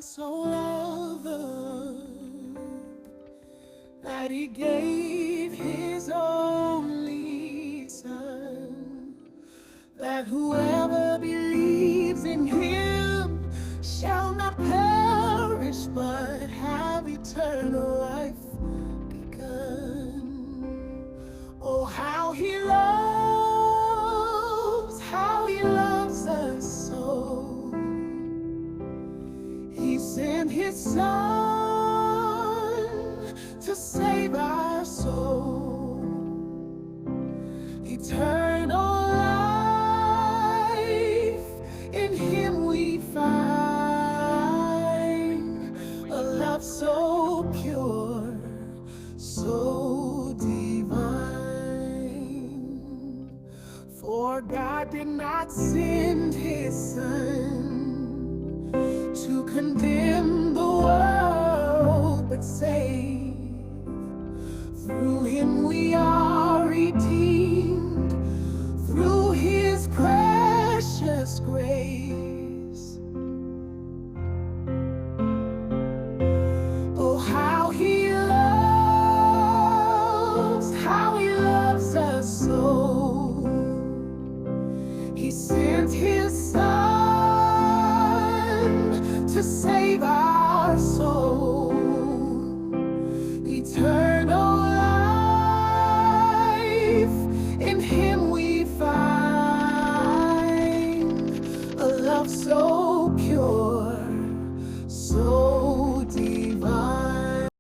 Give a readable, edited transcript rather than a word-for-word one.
so loved that he gave his only Son, that whoever believes in him shall not perish but have eternal life begun. Oh, how he loves us so. He sent his Son to save our souls.